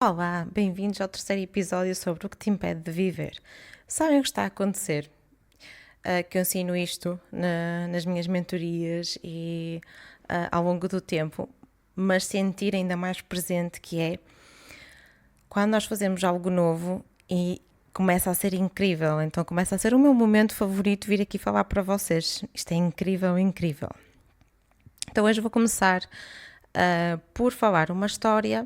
Olá, bem-vindos ao terceiro episódio sobre o que te impede de viver. Sabem o que está a acontecer? Que eu ensino isto nas minhas mentorias e ao longo do tempo, mas sentir ainda mais presente que é quando nós fazemos algo novo e começa a ser incrível, então começa a ser o meu momento favorito vir aqui falar para vocês. Isto é incrível, incrível. Então hoje vou começar por falar uma história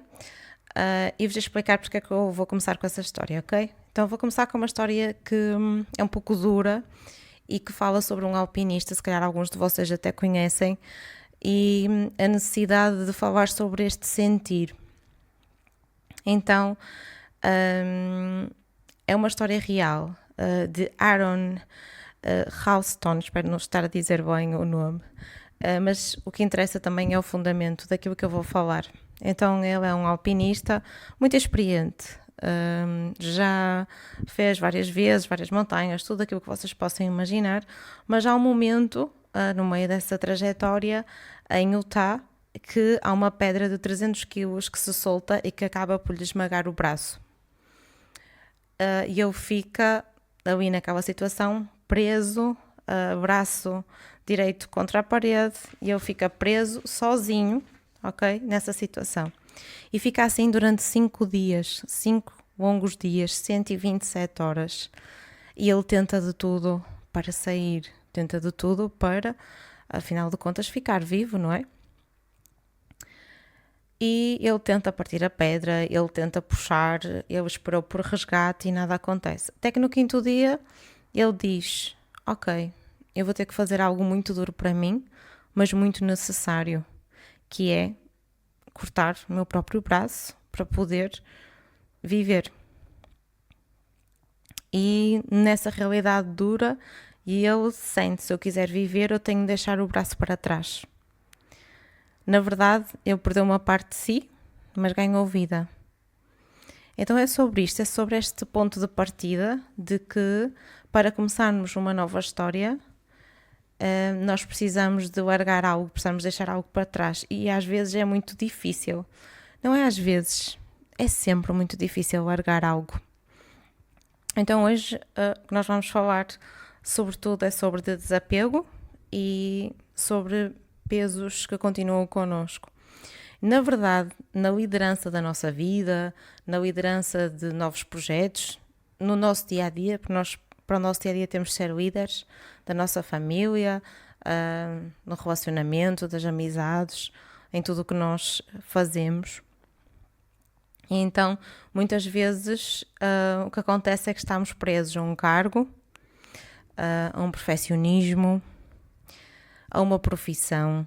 e vos explicar porque é que eu vou começar com essa história, ok? Então vou começar com uma história que é um pouco dura e que fala sobre um alpinista, se calhar alguns de vocês até conhecem, e a necessidade de falar sobre este sentir. Então é uma história real de Aaron Ralston, espero não estar a dizer bem o nome, mas o que interessa também é o fundamento daquilo que eu vou falar. Então ele é um alpinista muito experiente, já fez várias vezes, várias montanhas, tudo aquilo que vocês possam imaginar, mas há um momento no meio dessa trajetória em Utah que há uma pedra de 300 quilos que se solta e que acaba por lhe esmagar o braço. E ele fica ali naquela situação, preso, braço direito contra a parede, e ele fica preso sozinho, ok? Nessa situação. E fica assim durante 5 dias, 5 longos dias, 127 horas. E ele tenta de tudo para sair, tenta de tudo para, afinal de contas, ficar vivo, não é? E ele tenta partir a pedra, ele tenta puxar, ele esperou por resgate e nada acontece. Até que no 5º dia ele diz: ok, eu vou ter que fazer algo muito duro para mim, mas muito necessário, que é cortar o meu próprio braço para poder viver. E nessa realidade dura, ele sente: se eu quiser viver, eu tenho de deixar o braço para trás. Na verdade, ele perdeu uma parte de si, mas ganhou vida. Então é sobre isto, é sobre este ponto de partida de que para começarmos uma nova história, nós precisamos de largar algo, precisamos deixar algo para trás. E às vezes é muito difícil. Não é às vezes, é sempre muito difícil largar algo. Então hoje o que nós vamos falar sobretudo é sobre desapego e sobre pesos que continuam connosco. Na verdade, na liderança da nossa vida, na liderança de novos projetos, no nosso dia-a-dia, porque nós para o nosso dia-a-dia temos de ser líderes da nossa família, no relacionamento, das amizades, em tudo o que nós fazemos. E então, muitas vezes, o que acontece é que estamos presos a um cargo, a um perfeccionismo, a uma profissão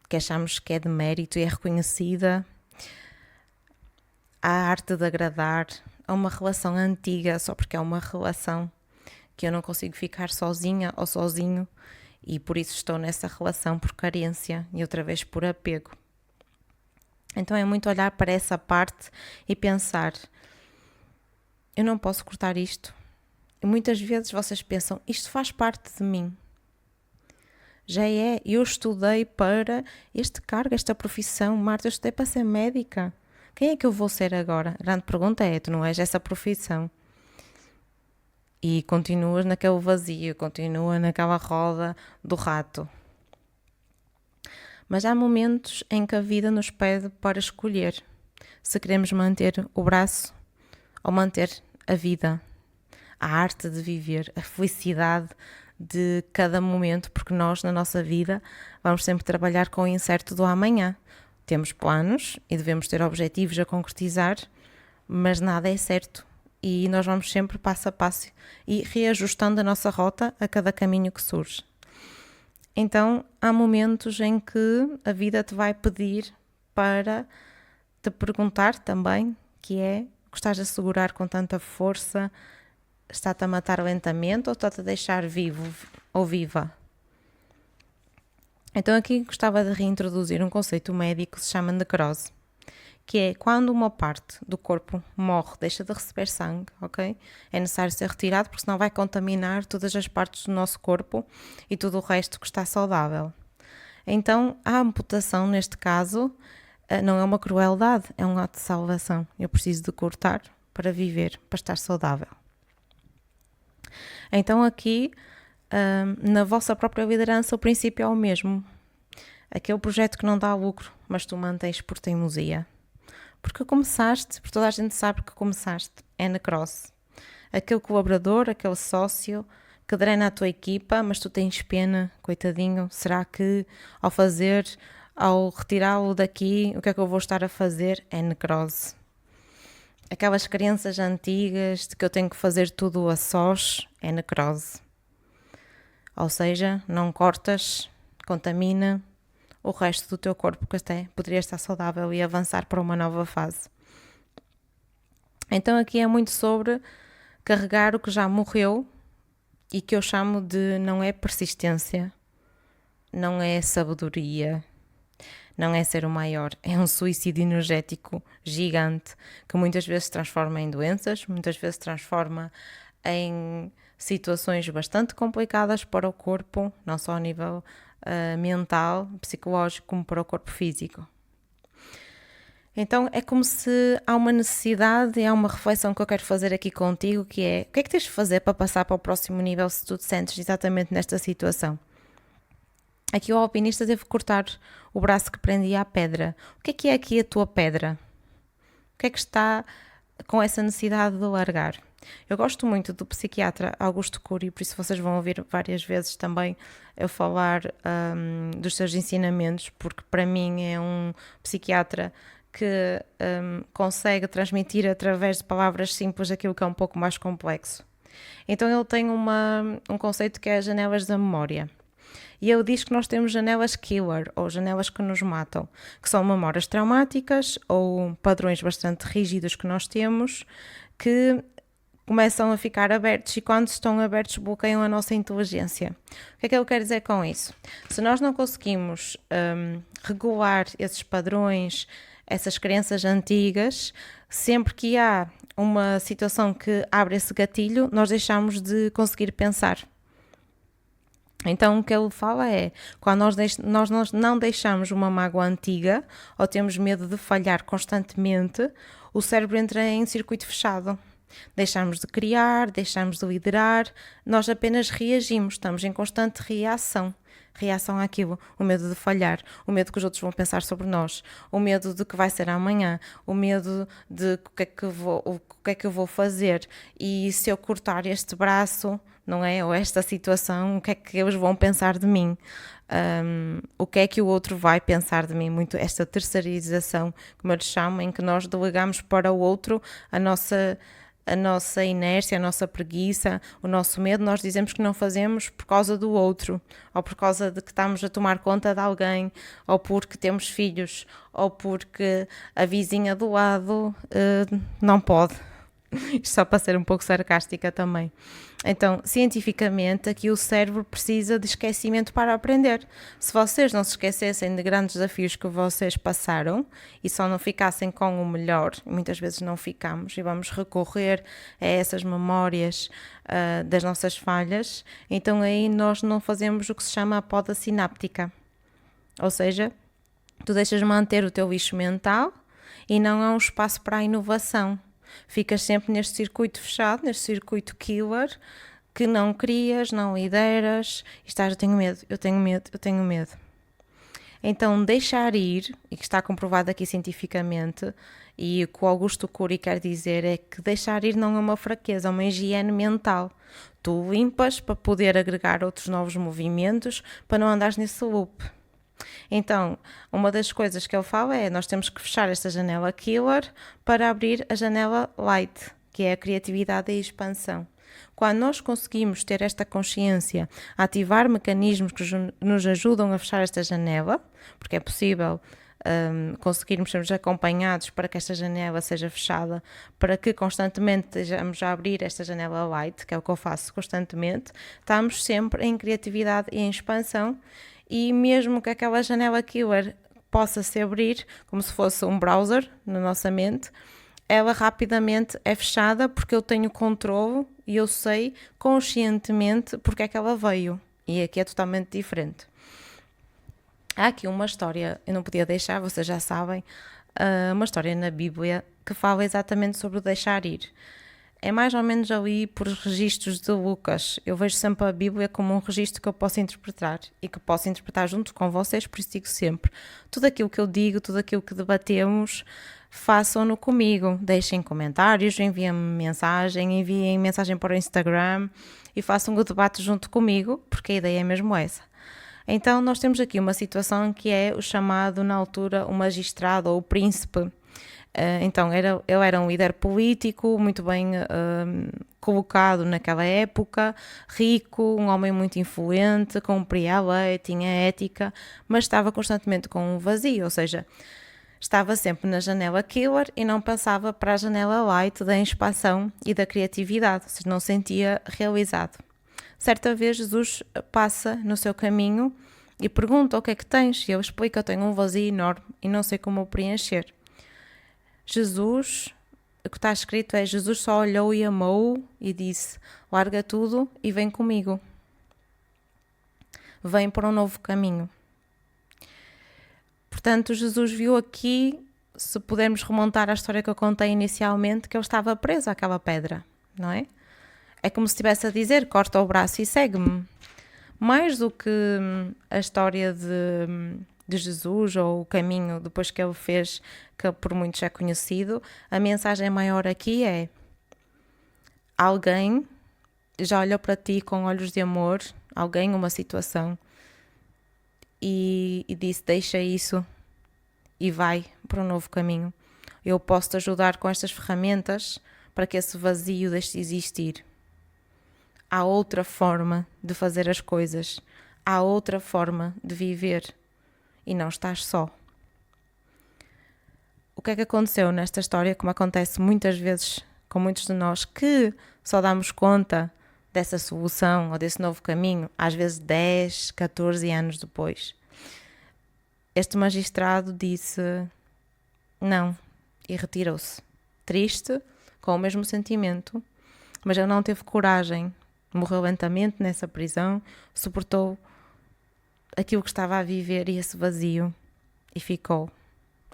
que achamos que é de mérito e é reconhecida, à arte de agradar, a uma relação antiga, só porque é uma relação que eu não consigo ficar sozinha ou sozinho e por isso estou nessa relação por carência e outra vez por apego. Então é muito olhar para essa parte e pensar: eu não posso cortar isto. E muitas vezes vocês pensam: isto faz parte de mim. Já é, eu estudei para este cargo, esta profissão. Marta, eu estudei para ser médica. Quem é que eu vou ser agora? A grande pergunta é: tu não és essa profissão. E continuas naquele vazio, continua naquela roda do rato. Mas há momentos em que a vida nos pede para escolher se queremos manter o braço ou manter a vida, a arte de viver, a felicidade de cada momento, porque nós na nossa vida vamos sempre trabalhar com o incerto do amanhã. Temos planos e devemos ter objetivos a concretizar, mas nada é certo. E nós vamos sempre passo a passo e reajustando a nossa rota a cada caminho que surge. Então, há momentos em que a vida te vai pedir para te perguntar também, que é: o que estás a segurar com tanta força? Está-te a matar lentamente ou está-te a deixar vivo ou viva? Então aqui gostava de reintroduzir um conceito médico que se chama necrose, que é quando uma parte do corpo morre, deixa de receber sangue, ok? É necessário ser retirado porque senão vai contaminar todas as partes do nosso corpo e tudo o resto que está saudável. Então a amputação, neste caso, não é uma crueldade, é um ato de salvação. Eu preciso de cortar para viver, para estar saudável. Então aqui, na vossa própria liderança, o princípio é o mesmo. Aquele projeto que não dá lucro, mas tu mantens por teimosia. Porque começaste, porque toda a gente sabe que começaste, é necrose. Aquele colaborador, aquele sócio que drena a tua equipa, mas tu tens pena, coitadinho, será que ao retirá-lo daqui, o que é que eu vou estar a fazer? É necrose. Aquelas crenças antigas de que eu tenho que fazer tudo a sós, é necrose. Ou seja, não cortas, contamina o resto do teu corpo, que até poderia estar saudável e avançar para uma nova fase. Então aqui é muito sobre carregar o que já morreu e que eu chamo de não é persistência, não é sabedoria, não é ser o maior, é um suicídio energético gigante que muitas vezes se transforma em doenças, muitas vezes se transforma em situações bastante complicadas para o corpo, não só a nível mental, psicológico, como para o corpo físico. Então é como se há uma necessidade e há uma reflexão que eu quero fazer aqui contigo, que é o que é que tens de fazer para passar para o próximo nível se tu te sentes exatamente nesta situação? Aqui o alpinista teve que cortar o braço que prendia à pedra. O que é aqui a tua pedra? O que é que está com essa necessidade de largar? Eu gosto muito do psiquiatra Augusto Cury, por isso vocês vão ouvir várias vezes também eu falar dos seus ensinamentos, porque para mim é um psiquiatra que consegue transmitir através de palavras simples aquilo que é um pouco mais complexo. Então ele tem um conceito que é as janelas da memória. E ele diz que nós temos janelas killer, ou janelas que nos matam, que são memórias traumáticas ou padrões bastante rígidos que nós temos, que começam a ficar abertos e quando estão abertos bloqueiam a nossa inteligência. O que é que ele quer dizer com isso? Se nós não conseguimos regular esses padrões, essas crenças antigas, sempre que há uma situação que abre esse gatilho, nós deixamos de conseguir pensar. Então o que ele fala é, quando nós não deixamos uma mágoa antiga ou temos medo de falhar constantemente, o cérebro entra em circuito fechado. Deixamos de criar, deixamos de liderar, nós apenas reagimos, estamos em constante reação. Reação àquilo, o medo de falhar, o medo que os outros vão pensar sobre nós, o medo de que vai ser amanhã, o medo de o que é que eu vou fazer e se eu cortar este braço, não é? Ou esta situação, o que é que eles vão pensar de mim? O que é que o outro vai pensar de mim? Muito esta terceirização, como eu lhe chamo, em que nós delegamos para o outro a nossa inércia, a nossa preguiça, o nosso medo, nós dizemos que não fazemos por causa do outro, ou por causa de que estamos a tomar conta de alguém, ou porque temos filhos, ou porque a vizinha do lado não pode. Isto só para ser um pouco sarcástica também. Então, cientificamente, aqui o cérebro precisa de esquecimento para aprender. Se vocês não se esquecessem de grandes desafios que vocês passaram e só não ficassem com o melhor, muitas vezes não ficamos e vamos recorrer a essas memórias das nossas falhas, então aí nós não fazemos o que se chama a poda sináptica. Ou seja, tu deixas manter o teu lixo mental e não há um espaço para a inovação. Ficas sempre neste circuito fechado, neste circuito killer, que não crias, não lideras, e estás, eu tenho medo, eu tenho medo, eu tenho medo. Então, deixar ir, e que está comprovado aqui cientificamente, e o que o Augusto Cury quer dizer é que deixar ir não é uma fraqueza, é uma higiene mental. Tu limpas para poder agregar outros novos movimentos, para não andares nesse loop. Então, uma das coisas que ele fala é nós temos que fechar esta janela killer para abrir a janela light, que é a criatividade e a expansão. Quando nós conseguimos ter esta consciência, ativar mecanismos que nos ajudam a fechar esta janela, porque é possível conseguirmos sermos acompanhados para que esta janela seja fechada, para que constantemente estejamos a abrir esta janela light, que é o que eu faço constantemente, estamos sempre em criatividade e em expansão. E mesmo que aquela janela killer possa se abrir, como se fosse um browser na nossa mente, ela rapidamente é fechada porque eu tenho controle e eu sei conscientemente porque é que ela veio. E aqui é totalmente diferente. Há aqui uma história, eu não podia deixar, vocês já sabem, uma história na Bíblia que fala exatamente sobre o deixar ir. É mais ou menos ali por registros de Lucas. Eu vejo sempre a Bíblia como um registro que eu posso interpretar e que posso interpretar junto com vocês, por isso digo sempre, tudo aquilo que eu digo, tudo aquilo que debatemos, façam-no comigo. Deixem comentários, enviem mensagem para o Instagram e façam o debate junto comigo, porque a ideia é mesmo essa. Então nós temos aqui uma situação que é o chamado na altura o magistrado ou o príncipe. Então ele era um líder político muito bem colocado naquela época, rico, um homem muito influente, cumpria a lei, tinha ética, mas estava constantemente com um vazio, ou seja, estava sempre na janela killer e não passava para a janela light da expansão e da criatividade, ou seja, não se sentia realizado. Certa vez Jesus passa no seu caminho e pergunta o que é que tens, e ele explica, eu tenho um vazio enorme e não sei como o preencher. Jesus, o que está escrito é, Jesus só olhou e amou e disse, larga tudo e vem comigo. Vem para um novo caminho. Portanto, Jesus viu aqui, se pudermos remontar à história que eu contei inicialmente, que ele estava preso àquela pedra, não é? É como se estivesse a dizer, corta o braço e segue-me. Mais do que a história de Jesus ou o caminho depois que ele fez, que por muitos é conhecido, a mensagem maior aqui é: alguém já olhou para ti com olhos de amor, alguém, uma situação, e disse, deixa isso e vai para um novo caminho. Eu posso te ajudar com estas ferramentas para que esse vazio deixe de existir. Há outra forma de fazer as coisas, há outra forma de viver e não estás só. O que é que aconteceu nesta história, como acontece muitas vezes com muitos de nós, que só damos conta dessa solução ou desse novo caminho, às vezes 10, 14 anos depois. Este magistrado disse não e retirou-se, triste, com o mesmo sentimento, mas ele não teve coragem. Morreu lentamente nessa prisão, suportou aquilo que estava a viver e esse vazio e ficou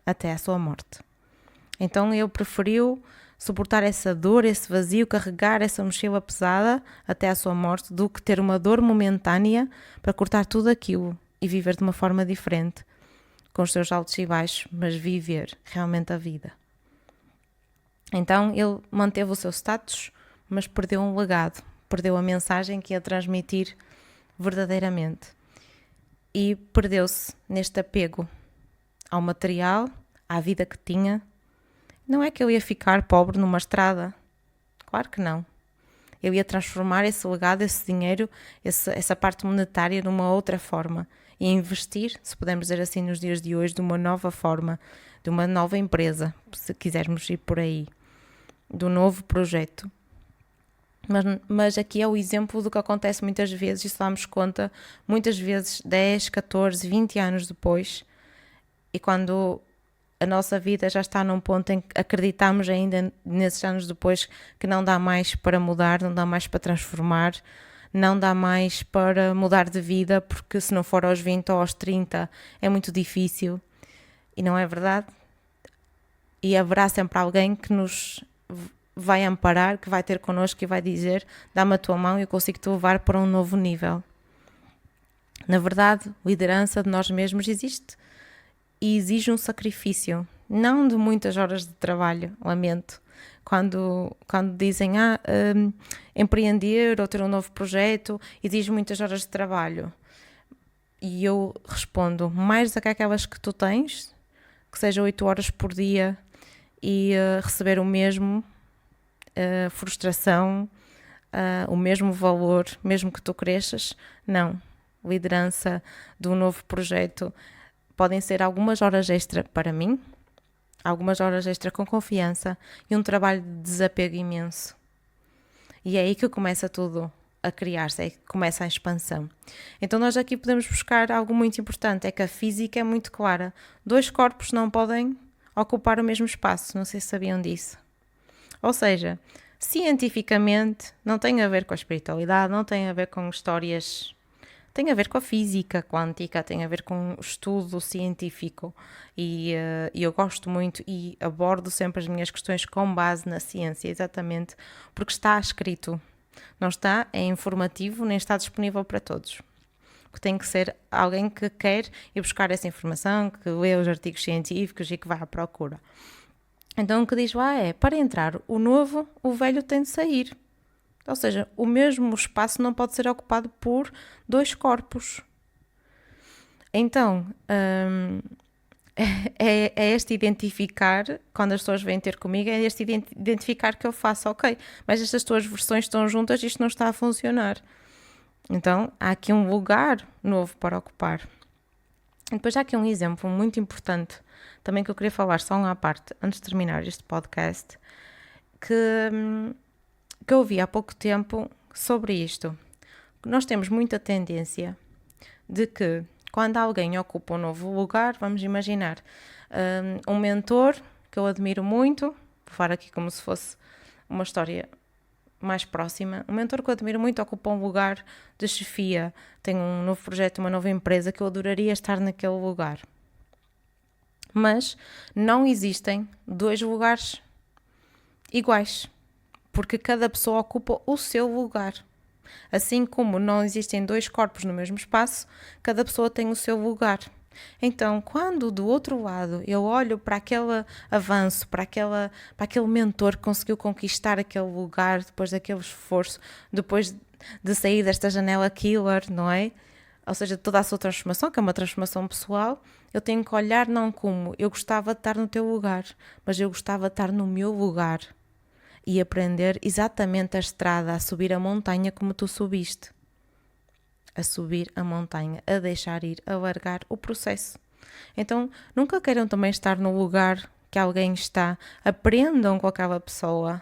até a sua morte. Então ele preferiu suportar essa dor, esse vazio, carregar essa mochila pesada até a sua morte, do que ter uma dor momentânea para cortar tudo aquilo e viver de uma forma diferente, com os seus altos e baixos, mas viver realmente a vida. Então ele manteve o seu status, mas perdeu um legado. Perdeu a mensagem que ia transmitir verdadeiramente. E perdeu-se neste apego ao material, à vida que tinha. Não é que ele ia ficar pobre numa estrada. Claro que não. Ele ia transformar esse legado, esse dinheiro, essa parte monetária numa outra forma. E investir, se pudermos dizer assim nos dias de hoje, de uma nova forma, de uma nova empresa, se quisermos ir por aí, de um novo projeto. Mas aqui é o exemplo do que acontece muitas vezes, e se damos conta, muitas vezes 10, 14, 20 anos depois, e quando a nossa vida já está num ponto em que acreditamos ainda nesses anos depois que não dá mais para mudar, não dá mais para transformar, não dá mais para mudar de vida, porque se não for aos 20 ou aos 30 é muito difícil, e não é verdade? E haverá sempre alguém que nos vai amparar, que vai ter connosco e vai dizer, dá-me a tua mão e eu consigo te levar para um novo nível. Na verdade, liderança de nós mesmos existe e exige um sacrifício, não de muitas horas de trabalho, lamento. Quando dizem, empreender ou ter um novo projeto exige muitas horas de trabalho. E eu respondo, mais do que aquelas que tu tens, que seja 8 horas por dia e receber o mesmo, frustração, o mesmo valor, mesmo que tu cresças, não. Liderança de um novo projeto podem ser algumas horas extra para mim, algumas horas extra com confiança e um trabalho de desapego imenso. E é aí que começa tudo a criar-se, é aí que começa a expansão. Então nós aqui podemos buscar algo muito importante, é que a física é muito clara. 2 corpos não podem ocupar o mesmo espaço, não sei se sabiam disso. Ou seja, cientificamente não tem a ver com a espiritualidade, não tem a ver com histórias tem a ver com a física quântica, tem a ver com o estudo científico e eu gosto muito e abordo sempre as minhas questões com base na ciência, exatamente porque está escrito, não está, é informativo, nem está disponível para todos. Que tem que ser alguém que quer ir buscar essa informação, que lê os artigos científicos e que vai à procura. Então o que diz lá é, para entrar o novo, o velho tem de sair. Ou seja, o mesmo espaço não pode ser ocupado por dois corpos. Então, é este identificar, quando as pessoas vêm ter comigo, é este identificar que eu faço, ok, mas estas duas versões estão juntas e isto não está a funcionar. Então, há aqui um lugar novo para ocupar. E depois há aqui um exemplo muito importante, também que eu queria falar só uma parte, antes de terminar este podcast, que eu ouvi há pouco tempo sobre isto. Nós temos muita tendência de que, quando alguém ocupa um novo lugar, vamos imaginar um mentor que eu admiro muito, vou falar aqui como se fosse uma história mais próxima, um mentor que eu admiro muito ocupa um lugar de chefia, tem um novo projeto, uma nova empresa, que eu adoraria estar naquele lugar. Mas não existem dois lugares iguais, porque cada pessoa ocupa o seu lugar. Assim como não existem dois corpos no mesmo espaço, cada pessoa tem o seu lugar. Então, quando do outro lado eu olho para aquele avanço, para aquele mentor que conseguiu conquistar aquele lugar depois daquele esforço, depois de sair desta janela killer, não é? Ou seja, toda a sua transformação, que é uma transformação pessoal, eu tenho que olhar não como eu gostava de estar no teu lugar, mas eu gostava de estar no meu lugar e aprender exatamente a estrada, a subir a montanha como tu subiste. A subir a montanha, a deixar ir, a largar o processo. Então, nunca queiram também estar no lugar que alguém está. Aprendam com aquela pessoa.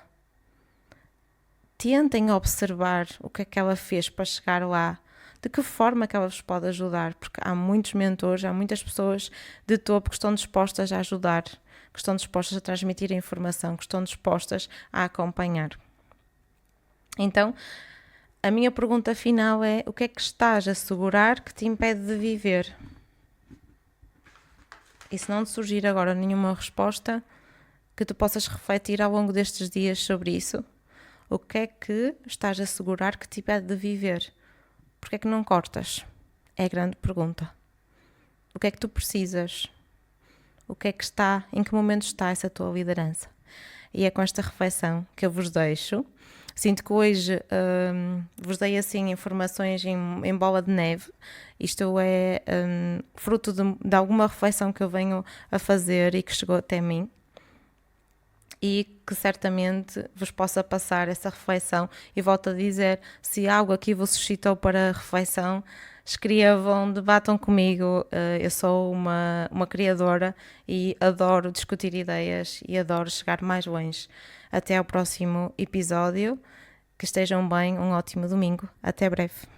Tentem observar o que é que ela fez para chegar lá. De que forma que ela vos pode ajudar. Porque há muitos mentores, há muitas pessoas de topo que estão dispostas a ajudar, que estão dispostas a transmitir a informação, que estão dispostas a acompanhar. Então, a minha pergunta final é: o que é que estás a segurar que te impede de viver? E se não te surgir agora nenhuma resposta, que tu possas refletir ao longo destes dias sobre isso. O que é que estás a segurar que te impede de viver? Porquê é que não cortas? É a grande pergunta. O que é que tu precisas? O que é que está, em que momento está essa tua liderança? E é com esta reflexão que eu vos deixo. Sinto que hoje vos dei assim informações em bola de neve. Isto é fruto de alguma reflexão que eu venho a fazer e que chegou até mim. E que certamente vos possa passar essa reflexão. E volto a dizer, se algo aqui vos suscitou para reflexão, escrevam, debatam comigo. Eu sou uma criadora e adoro discutir ideias e adoro chegar mais longe. Até ao próximo episódio. Que estejam bem, um ótimo domingo. Até breve.